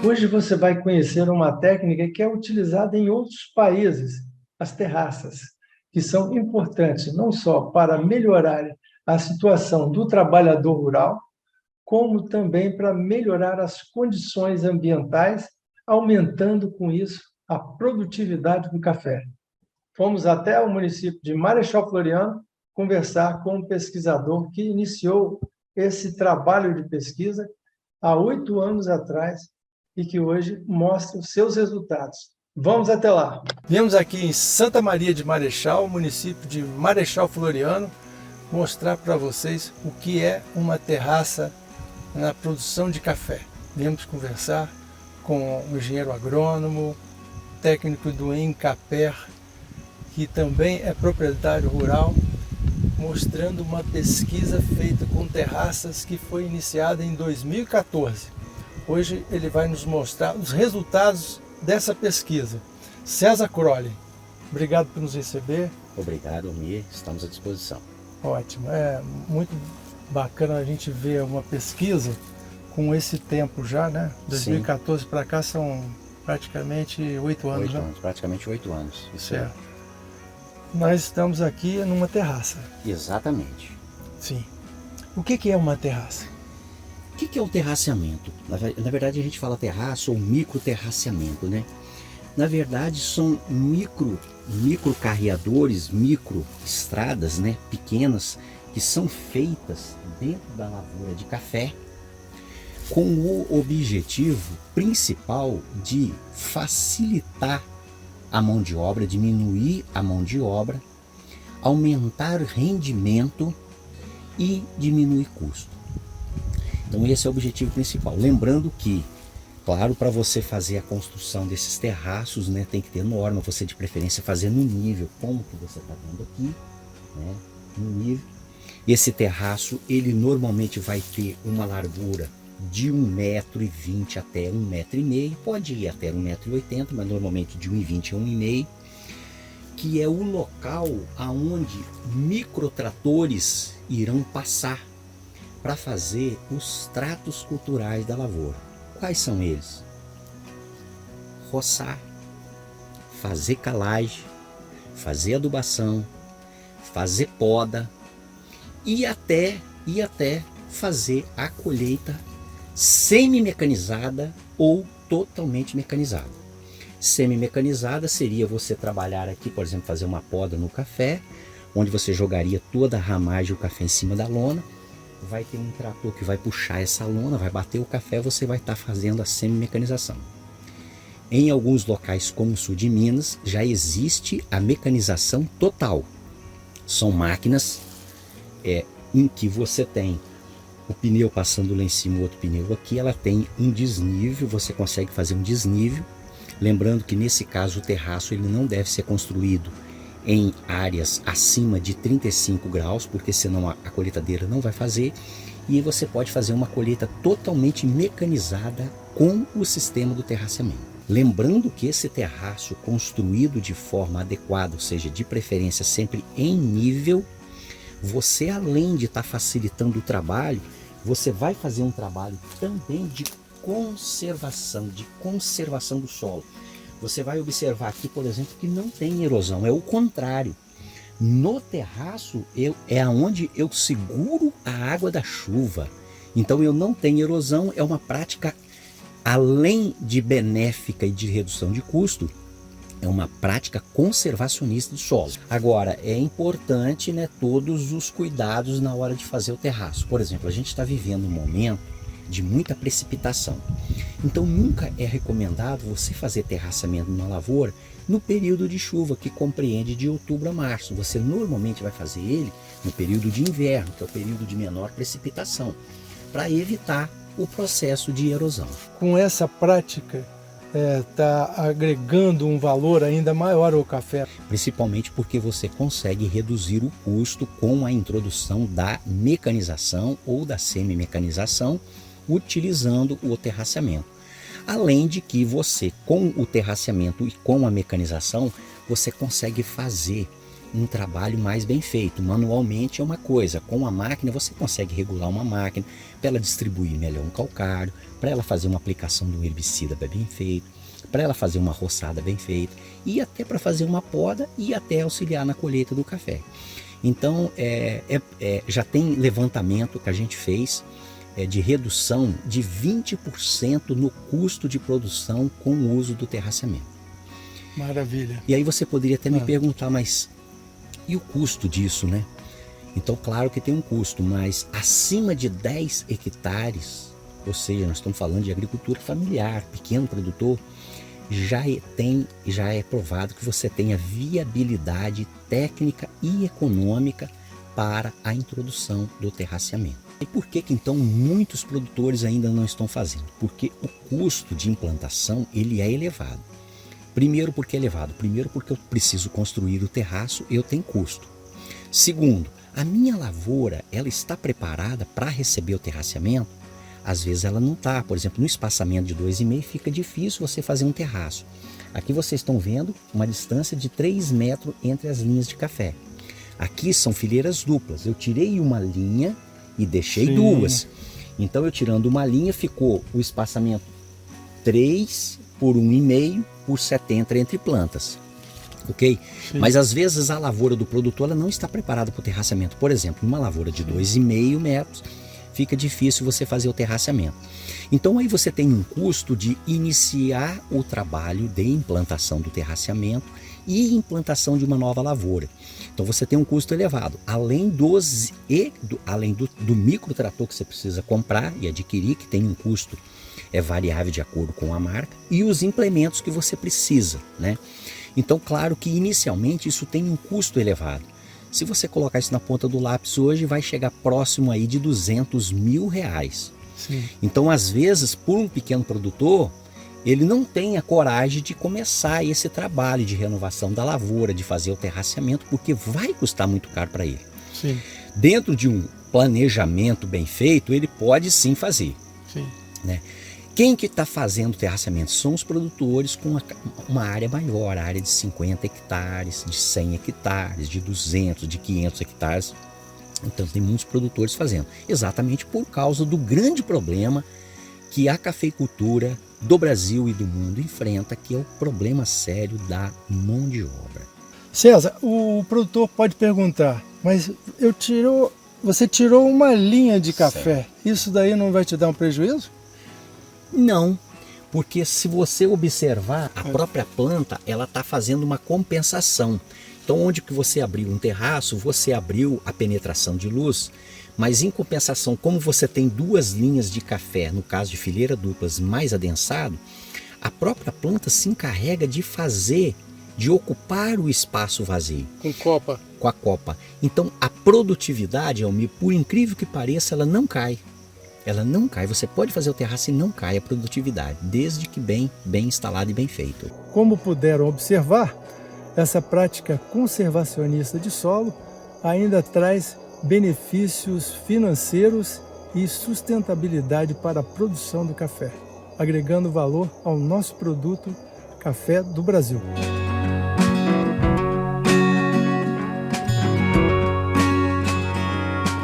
Hoje você vai conhecer uma técnica que é utilizada em outros países, as terraças, que são importantes não só para melhorar a situação do trabalhador rural, como também para melhorar as condições ambientais, aumentando com isso a produtividade do café. Fomos até o município de Marechal Floriano conversar com um pesquisador que iniciou esse trabalho de pesquisa há 8 anos atrás e que hoje mostra os seus resultados. Vamos até lá. Viemos aqui em Santa Maria de Marechal, município de Marechal Floriano, mostrar para vocês o que é uma terraça na produção de café. Viemos conversar com o engenheiro agrônomo, técnico do Encaper, que também é proprietário rural, mostrando uma pesquisa feita com terraças que foi iniciada em 2014. Hoje ele vai nos mostrar os resultados dessa pesquisa. César Crowley, obrigado por nos receber. Obrigado, Mir, estamos à disposição. Ótimo, é muito bacana a gente ver uma pesquisa com esse tempo já, né? 2014 para cá são praticamente 8 anos, né? Praticamente 8 anos. Isso certo. Nós estamos aqui numa terraça. Exatamente. Sim. O que é uma terraça? O que é o terraceamento? Na verdade a gente fala terraço ou microterraceamento, né? Na verdade são microcarreadores, microestradas, né? Pequenas, que são feitas dentro da lavoura de café com o objetivo principal de facilitar a mão de obra, diminuir a mão de obra, aumentar o rendimento e diminuir custo. Então esse é o objetivo principal. Lembrando que, claro, para você fazer a construção desses terraços, né, tem que ter norma, você de preferência fazer no nível, como que você está vendo aqui, né, no nível. Esse terraço, ele normalmente vai ter uma largura de 1,20 m até 1,5 m, pode ir até 1,80 m, mas normalmente de 1,20 m a 1,5 m, que é o local aonde microtratores irão passar para fazer os tratos culturais da lavoura. Quais são eles? Roçar, fazer calagem, fazer adubação, fazer poda e até fazer a colheita semi-mecanizada ou totalmente mecanizada. Semi-mecanizada seria você trabalhar aqui, por exemplo, fazer uma poda no café, onde você jogaria toda a ramagem do café em cima da lona, vai ter um trator que vai puxar essa lona, vai bater o café, você vai estar fazendo a semi-mecanização. Em alguns locais como o sul de Minas, já existe a mecanização total. São máquinas em que você tem o pneu passando lá em cima, o outro pneu aqui, ela tem um desnível, você consegue fazer um desnível. Lembrando que nesse caso o terraço ele não deve ser construído em áreas acima de 35 graus, porque senão a colheitadeira não vai fazer. E você pode fazer uma colheita totalmente mecanizada com o sistema do terraceamento. Lembrando que esse terraço construído de forma adequada, ou seja, de preferência sempre em nível, você além de estar facilitando o trabalho, você vai fazer um trabalho também de conservação do solo. Você vai observar aqui, por exemplo, que não tem erosão, é o contrário. No terraço é onde eu seguro a água da chuva. Então eu não tenho erosão, é uma prática, além de benéfica e de redução de custo, é uma prática conservacionista do solo. Agora, é importante, né, todos os cuidados na hora de fazer o terraço. Por exemplo, a gente está vivendo um momento de muita precipitação. Então nunca é recomendado você fazer terraçamento numa lavoura no período de chuva, que compreende de outubro a março. Você normalmente vai fazer ele no período de inverno, que é o período de menor precipitação, para evitar o processo de erosão. Com essa prática, está agregando um valor ainda maior ao café. Principalmente porque você consegue reduzir o custo com a introdução da mecanização ou da semi-mecanização, utilizando o terraceamento. Além de que você, com o terraceamento e com a mecanização, você consegue fazer um trabalho mais bem feito. Manualmente é uma coisa, com a máquina você consegue regular uma máquina para ela distribuir melhor um calcário, para ela fazer uma aplicação do herbicida bem feito, para ela fazer uma roçada bem feita e até para fazer uma poda e até auxiliar na colheita do café. Então já tem levantamento que a gente fez de redução de 20% no custo de produção com o uso do terraceamento. Maravilha. E aí você poderia até me perguntar, mas e o custo disso, né? Então, claro que tem um custo, mas acima de 10 hectares, ou seja, nós estamos falando de agricultura familiar, pequeno produtor, já é provado que você tem a viabilidade técnica e econômica para a introdução do terraceamento. E por que então muitos produtores ainda não estão fazendo? Porque o custo de implantação ele é elevado. Primeiro porque é elevado, primeiro porque eu preciso construir o terraço, eu tenho custo. Segundo, a minha lavoura ela está preparada para receber o terraceamento? Às vezes ela não está. Por exemplo, no espaçamento de 2,5 fica difícil você fazer um terraço. Aqui vocês estão vendo uma distância de 3 metros entre as linhas de café. Aqui são fileiras duplas. Eu tirei uma linha e deixei duas. Então eu tirando uma linha ficou o espaçamento 3 por 1,5 por 70 entre plantas. Ok? Sim. Mas às vezes a lavoura do produtor ela não está preparada para o terraceamento. Por exemplo, numa lavoura de 2,5 metros, fica difícil você fazer o terraceamento. Então aí você tem um custo de iniciar o trabalho de implantação do terraceamento e implantação de uma nova lavoura. Então você tem um custo elevado, além do microtrator que você precisa comprar e adquirir, que tem um custo variável de acordo com a marca, e os implementos que você precisa, né? Então claro que inicialmente isso tem um custo elevado. Se você colocar isso na ponta do lápis hoje, vai chegar próximo aí de R$200 mil. Sim. Então, às vezes, por um pequeno produtor, ele não tem a coragem de começar esse trabalho de renovação da lavoura, de fazer o terraceamento, porque vai custar muito caro para ele. Sim. Dentro de um planejamento bem feito, ele pode sim fazer. Sim. Né? Quem que está fazendo terraceamento? São os produtores com uma área maior, a área de 50 hectares, de 100 hectares, de 200, de 500 hectares. Então tem muitos produtores fazendo, exatamente por causa do grande problema que a cafeicultura do Brasil e do mundo enfrenta, que é o problema sério da mão de obra. César, o produtor pode perguntar, mas você tirou uma linha de café, certo. Isso daí não vai te dar um prejuízo? Não, porque se você observar, a própria planta ela está fazendo uma compensação. Então onde que você abriu um terraço, você abriu a penetração de luz, mas em compensação, como você tem duas linhas de café, no caso de fileira duplas mais adensado, a própria planta se encarrega de ocupar o espaço vazio. Com copa. Com a copa. Então a produtividade, Almir, por incrível que pareça, ela não cai. Ela não cai, você pode fazer o terraço e não cai a produtividade, desde que bem instalado e bem feito. Como puderam observar, essa prática conservacionista de solo ainda traz benefícios financeiros e sustentabilidade para a produção do café, agregando valor ao nosso produto café do Brasil.